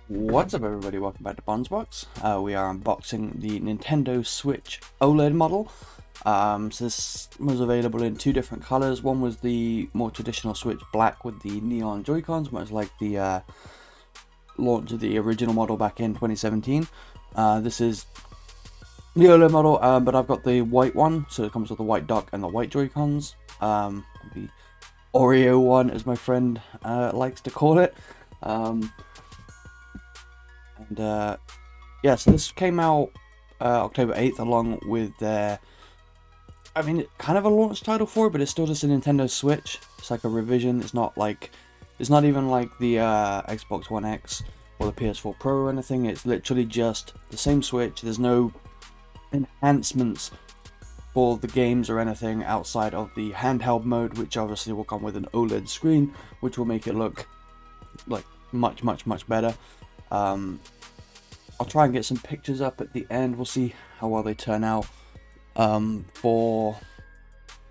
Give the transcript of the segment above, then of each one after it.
What's up everybody, welcome back to Bondsbox. We are unboxing the Nintendo Switch OLED model. So this was available in two different colors. One was the more traditional Switch black with the neon Joy-Cons, much like the launch of the original model back in 2017. This is the OLED model, but I've got the white one, so it comes with the white dock and the white Joy-Cons. The Oreo one, as my friend likes to call it. Yeah, so this came out October 8th along with their, kind of a launch title for it, but it's still just a Nintendo Switch. It's like a revision. It's not even like the Xbox One X or the PS4 Pro or anything. It's literally just the same Switch. There's no enhancements for the games or anything outside of the handheld mode, which obviously will come with an OLED screen, which will make it look like much better. I'll try and get some pictures up at the end. We'll see how well they turn out for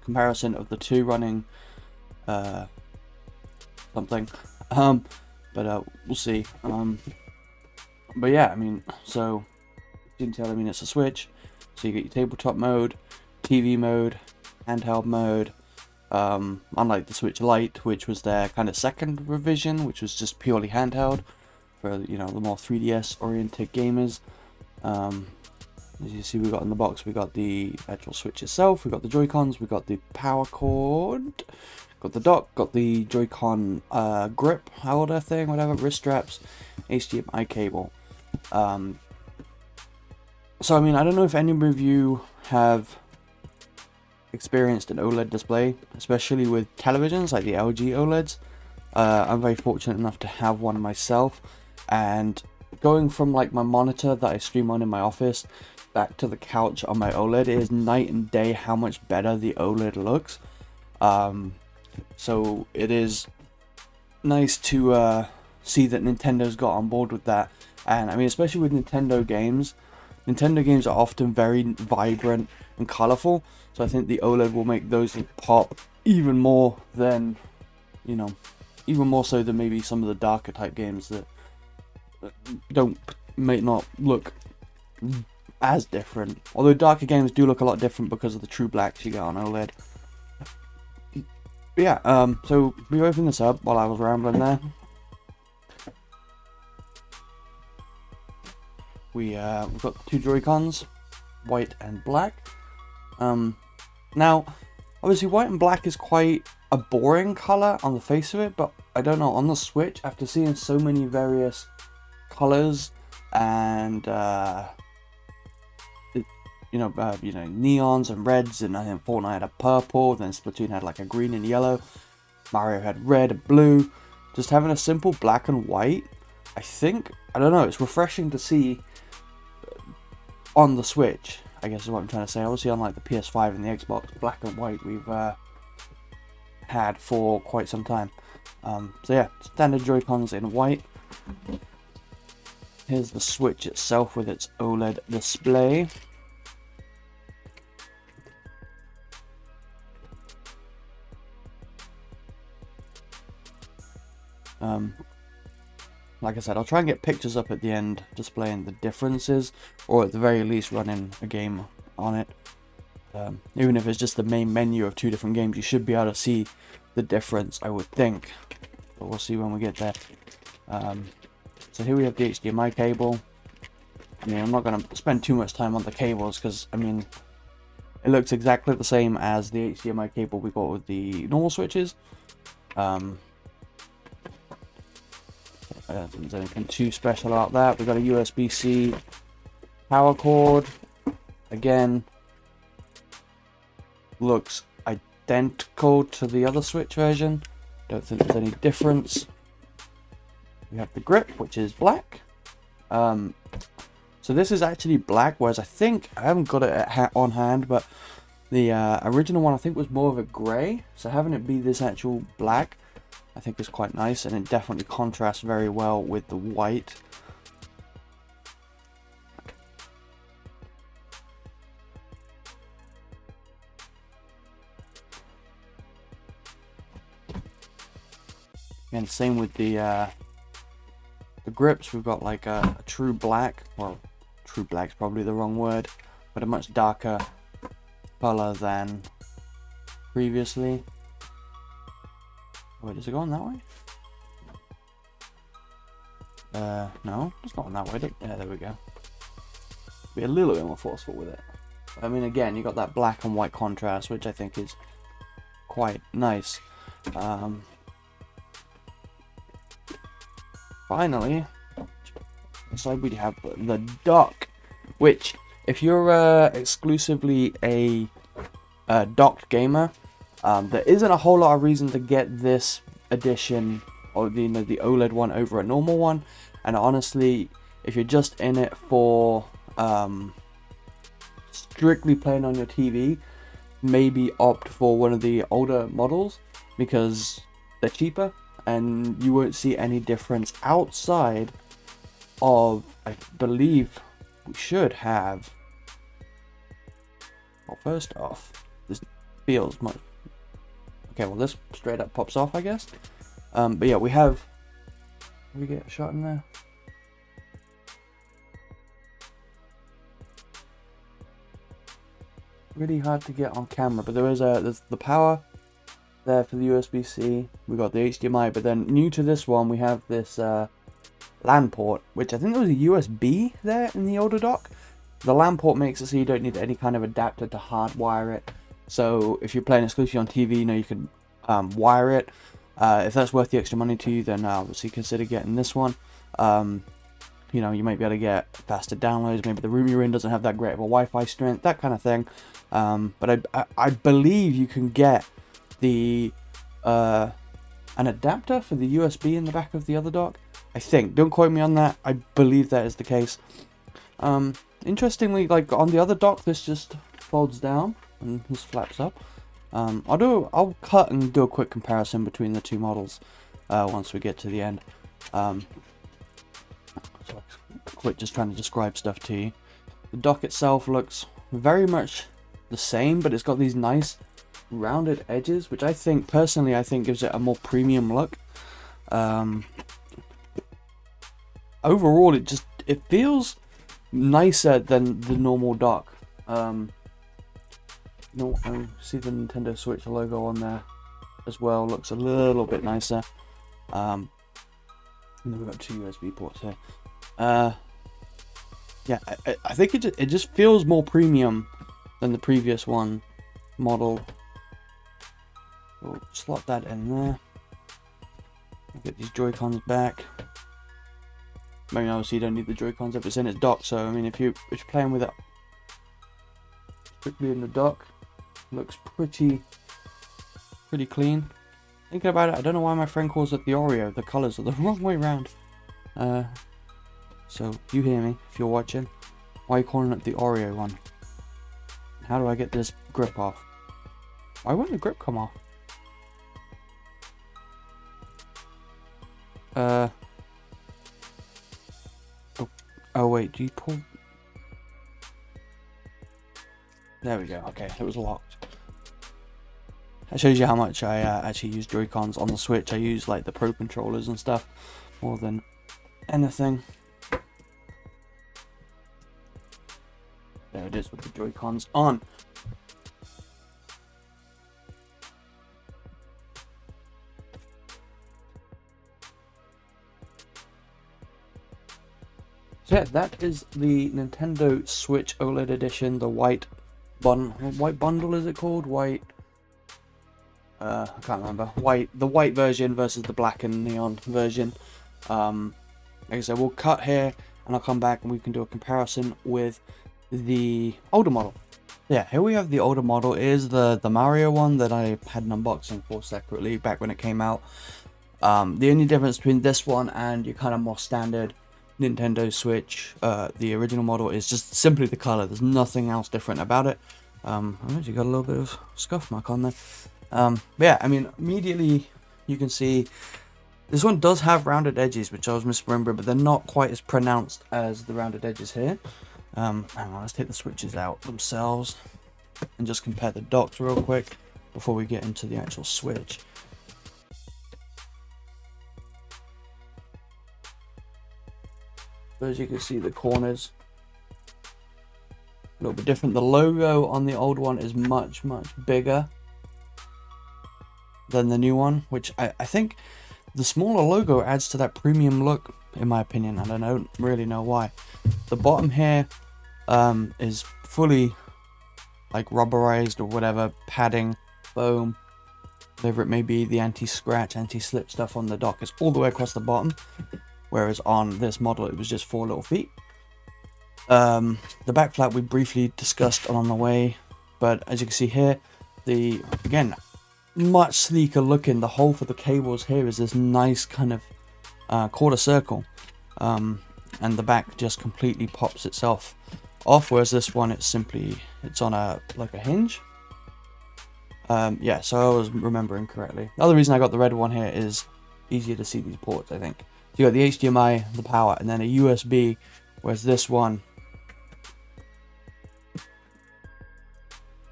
comparison of the two running something, but we'll see. But yeah, so you can tell, it's a Switch, so you get your tabletop mode, TV mode, handheld mode. Unlike the Switch Lite, which was their kind of second revision, which was just purely handheld for the more 3DS oriented gamers. As you see, we got in the box, we got the actual Switch itself, we got the Joy-Cons, we got the power cord, got the dock, got the Joy-Con grip holder thing, whatever, wrist straps, HDMI cable. So I don't know if any of you have experienced an OLED display, especially with televisions like the LG OLEDs. I'm very fortunate enough to have one myself, and going from like my monitor that I stream on in my office back to the couch on my OLED, it is night and day how much better the OLED looks. So it is nice to see that Nintendo's got on board with that, and especially with Nintendo games are often very vibrant and colorful, so I think the OLED will make those pop even more than, even more so than maybe some of the darker type games that may not look as different. Although darker games do look a lot different because of the true blacks you get on OLED. But yeah, so we opened this up while I was rambling there. We've got two Joy-Cons, white and black. Now, obviously white and black is quite a boring color on the face of it, but I don't know, on the Switch, after seeing so many various colors and neons and reds, and I think Fortnite had a purple, then Splatoon had like a green and yellow, Mario had red and blue. Just having a simple black and white, I don't know, it's refreshing to see on the Switch, I guess is what I'm trying to say. Obviously, unlike the PS5 and the Xbox, black and white we've had for quite some time. So yeah, standard Joy-Cons in white. Here's the Switch itself with its OLED display. Like I said, I'll try and get pictures up at the end displaying the differences, or at the very least running a game on it. Even if it's just the main menu of two different games, you should be able to see the difference, I would think. But we'll see when we get there. So here we have the HDMI cable. I'm not going to spend too much time on the cables because, it looks exactly the same as the HDMI cable we got with the normal Switches. I don't think there's anything too special about that. We've got a USB-C power cord. Again, looks identical to the other Switch version. Don't think there's any difference. We have the grip, which is black. So this is actually black, whereas I haven't got it on hand, but the original one I think was more of a grey. So having it be this actual black, I think is quite nice, and it definitely contrasts very well with the white. And same with the grips, we've got like a true black. Well, true black's probably the wrong word, but a much darker color than previously. Wait, is it going that way? No, it's not going that way. Yeah, there we go. Be a little bit more forceful with it. I mean, again, you got that black and white contrast, which I think is quite nice. Finally, so we have the dock, which, if you're exclusively a docked gamer, there isn't a whole lot of reason to get this edition, or the OLED one, over a normal one. And honestly, if you're just in it for strictly playing on your TV, maybe opt for one of the older models because they're cheaper and you won't see any difference outside of, I believe we should have, well, first off, this feels much, okay, well, this straight up pops off, I guess. But yeah, we have, can we get a shot in there? Really hard to get on camera, but there's the power there for the USB-C. We got the HDMI, but then new to this one, we have this LAN port, which I think there was a USB there in the older dock. The LAN port makes it so you don't need any kind of adapter to hardwire it. So if you're playing exclusively on TV, you can wire it. If that's worth the extra money to you, then obviously consider getting this one. You might be able to get faster downloads. Maybe the room you're in doesn't have that great of a Wi-Fi strength, that kind of thing. But I believe you can get the an adapter for the USB in the back of the other dock. I think. Don't quote me on that. I believe that is the case. Interestingly, like on the other dock, this just folds down and this flaps up. I'll cut and do a quick comparison between the two models once we get to the end. So quick, just trying to describe stuff to you. The dock itself looks very much the same, but it's got these nice rounded edges, which I think gives it a more premium look. Overall, it feels nicer than the normal dock. See the Nintendo Switch logo on there as well. Looks a little bit nicer. And then we've got two USB ports here. Yeah, I think it just feels more premium than the previous one model. We'll slot that in there. Get these Joy-Cons back. I mean, obviously you don't need the Joy-Cons if it's in its dock. So I mean, if you're playing with it strictly in the dock, looks pretty clean. Thinking about it, I don't know why my friend calls it the Oreo. The colours are the wrong way around. So you hear me if you're watching. Why are you calling it the Oreo one? How do I get this grip off? Why won't the grip come off? Oh wait, do you pull? There we go. Okay, it was locked. That shows you how much I actually use Joy-Cons on the Switch. I use like the Pro controllers and stuff more than anything. There it is with the Joy-Cons on. So yeah, that is the Nintendo Switch OLED edition, the white bundle is it called? I can't remember. The white version versus the black and neon version. Like I said, we'll cut here and I'll come back and we can do a comparison with the older model. Yeah, here we have the older model. It is the Mario one that I had an unboxing for separately back when it came out. The only difference between this one and your kind of more standard Nintendo Switch, the original model, is just simply the color. There's nothing else different about it. I've actually got a little bit of scuff mark on there. But yeah, I mean, immediately you can see this one does have rounded edges, which I was misremembering, but they're not quite as pronounced as the rounded edges here. Hang on, let's take the switches out themselves and just compare the docks real quick before we get into the actual Switch. So as you can see, the corners a little bit different. The logo on the old one is much bigger than the new one, which I think the smaller logo adds to that premium look, in my opinion, and I don't really know why. The bottom here is fully like rubberized or whatever, padding, foam, whatever it may be. The anti-scratch, anti-slip stuff on the dock is all the way across the bottom, whereas on this model it was just 4 little feet. The back flap we briefly discussed on the way, but as you can see here, again, much sleeker looking. The hole for the cables here is this nice kind of quarter circle, and the back just completely pops itself off, whereas this one it's on like a hinge. Yeah, so I was remembering correctly. The other reason I got the red one here is easier to see these ports, I think. So you got the HDMI, the power, and then a USB, whereas this one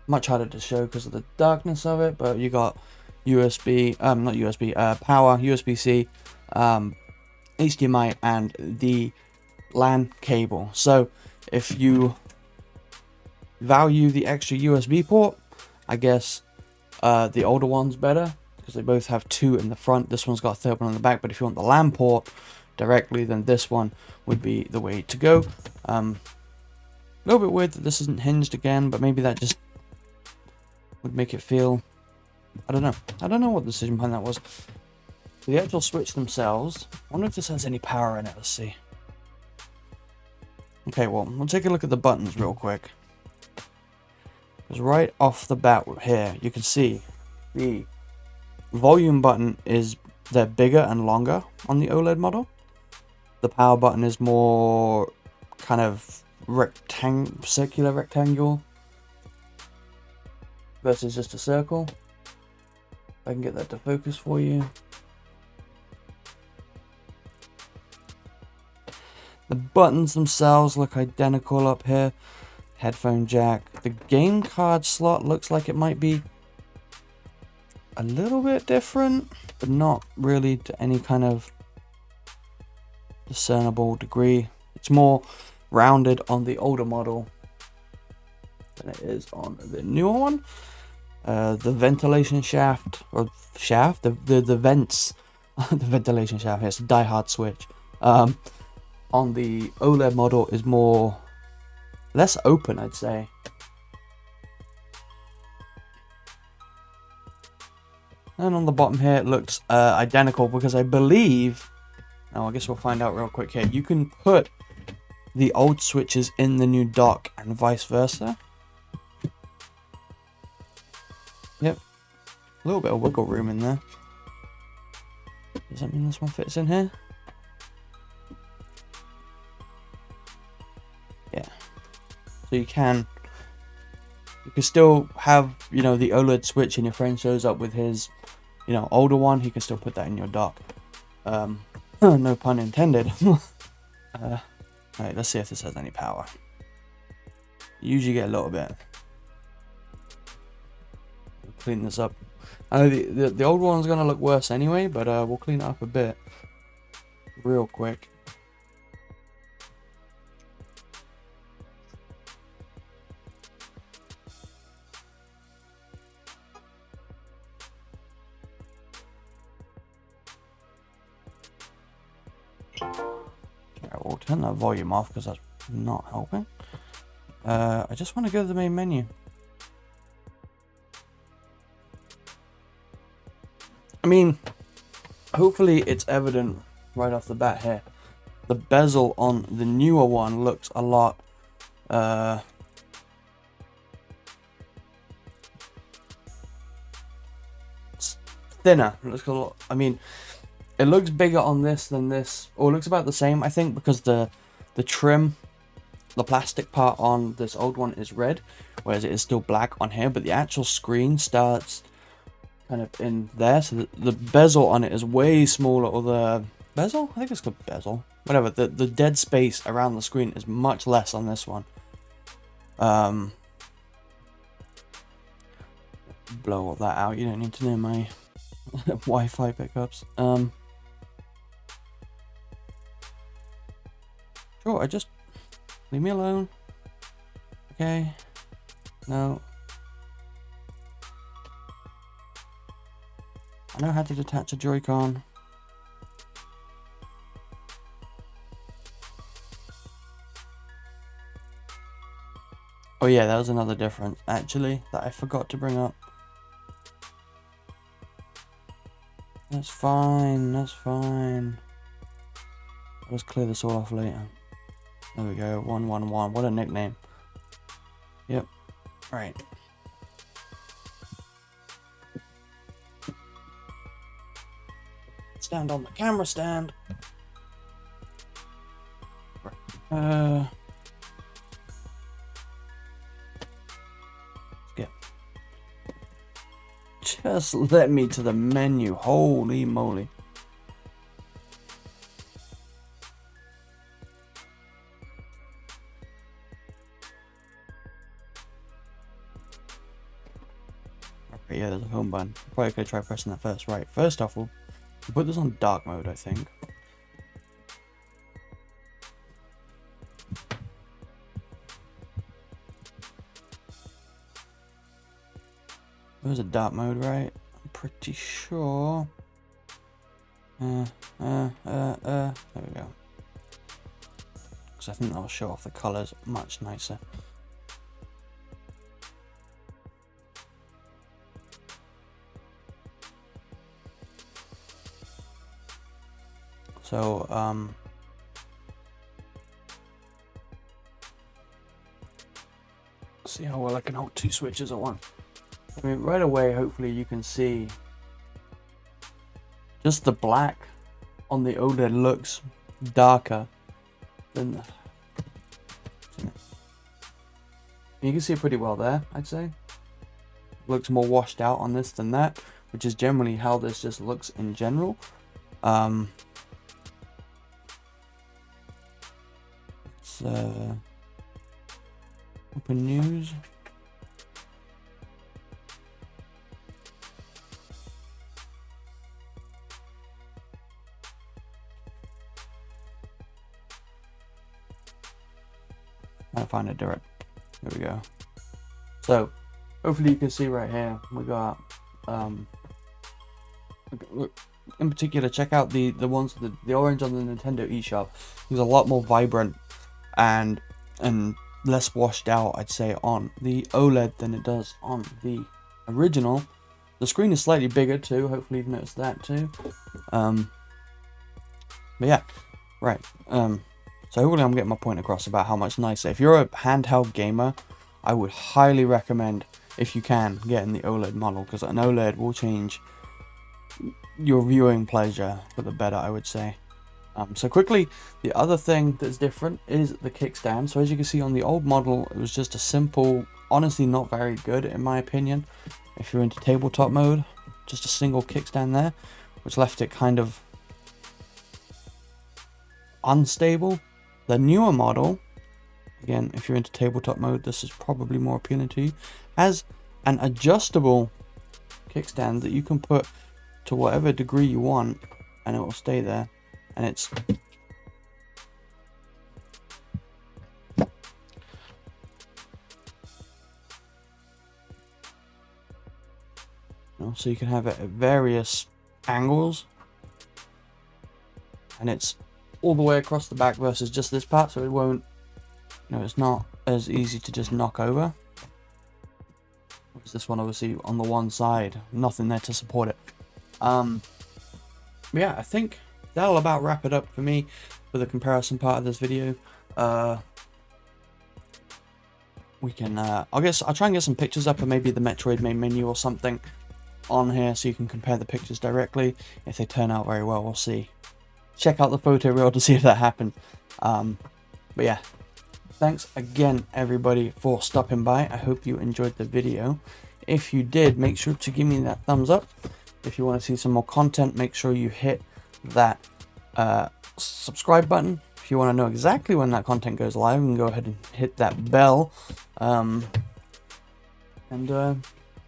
much harder to show because of the darkness of it, but you got USB, not USB, power, USB-C, HDMI, and the LAN cable. So if you value the extra USB port, I guess the older one's better because they both have 2 in the front. This one's got a 3rd one on the back, but if you want the LAN port directly, then this one would be the way to go. A little bit weird that this isn't hinged again, but maybe that just would make it feel, I don't know what the decision behind that was. The actual Switch themselves, I wonder if this has any power in it. Let's see. Okay, well, we'll take a look at the buttons real quick. Because right off the bat here, you can see the volume button they're bigger and longer on the OLED model. The power button is more kind of circular rectangle versus just a circle. I can get that to focus for you. The buttons themselves look identical up here. Headphone jack. The game card slot looks like it might be a little bit different, but not really to any kind of discernible degree. It's more rounded on the older model than it is on the newer one. The ventilation shaft, the vents, the ventilation shaft, it's a die-hard switch. On the OLED model is less open, I'd say. And on the bottom here, it looks identical because I believe, I guess we'll find out real quick here. You can put the old switches in the new dock and vice versa. Yep, a little bit of wiggle room in there. Does that mean this one fits in here? Yeah. So you can still have, the OLED Switch and your friend shows up with his, older one. He can still put that in your dock. No pun intended. Alright, let's see if this has any power. You usually get a little bit. Clean this up. I know the old one's gonna look worse anyway, but we'll clean it up a bit real quick. We'll turn that volume off because that's not helping. I just want to go to the main menu. I mean, hopefully it's evident right off the bat here. The bezel on the newer one looks a lot thinner. It looks a lot, it looks bigger on this than this, or it looks about the same, I think, because the trim, the plastic part on this old one is red, whereas it is still black on here, but the actual screen starts kind of in there, so the bezel on it is way smaller, or the bezel? I think it's called bezel. Whatever, the dead space around the screen is much less on this one. Blow all that out, you don't need to know my Wi-Fi pickups. Sure, I just... Leave me alone. Okay. No. I know how to detach a Joy-Con. Oh yeah, that was another difference, actually, that I forgot to bring up. That's fine, that's fine. I'll just clear this all off later. There we go, 111. What a nickname. Yep. Right. Stand on the camera stand. Skip. Just let me to the menu. Holy moly. Okay, yeah, there's a home button. Probably could try pressing that first. Right, first off, we'll put this on dark mode, I think. There's a dark mode, right? I'm pretty sure. There we go. Because I think that'll show off the colours much nicer. So, see how well I can hold two switches at once. I mean, right away, hopefully you can see just the black on the OLED looks darker than... You can see it pretty well there, I'd say. Looks more washed out on this than that, which is generally how this just looks in general. Let's open news. I'll find it direct. There we go. So hopefully you can see right here we got look, in particular, check out the ones the orange on the Nintendo eShop. It's a lot more vibrant and less washed out, I'd say, on the OLED than it does on the original. The screen is slightly bigger too. Hopefully you've noticed that too. But yeah, right. So hopefully I'm getting my point across about how much nicer. If you're a handheld gamer, I would highly recommend, if you can, getting the OLED model, because an OLED will change your viewing pleasure for the better, I would say. So quickly, the other thing that's different is the kickstand. So as you can see on the old model, it was just a simple, honestly not very good in my opinion. If you're into tabletop mode, just a single kickstand there, which left it kind of unstable. The newer model, again, if you're into tabletop mode, this is probably more appealing to you, has an adjustable kickstand that you can put to whatever degree you want and it will stay there. And it's so you can have it at various angles, and it's all the way across the back versus just this part, so it won't, it's not as easy to just knock over. Whereas this one, obviously, on the one side, nothing there to support it. But yeah, I think that'll about wrap it up for me for the comparison part of this video. We can, I'll try and get some pictures up of maybe the Metroid main menu or something on here so you can compare the pictures directly. If they turn out very well, we'll see. Check out the photo reel to see if that happened. But yeah, thanks again everybody for stopping by. I hope you enjoyed the video. If you did, make sure to give me that thumbs up. If you want to see some more content, make sure you hit that subscribe button. If you want to know exactly when that content goes live, you can go ahead and hit that bell.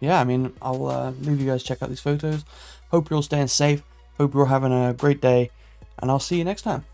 Yeah, I mean, I'll leave you guys check out these photos. Hope you're all staying safe. Hope you're all having a great day. And I'll see you next time.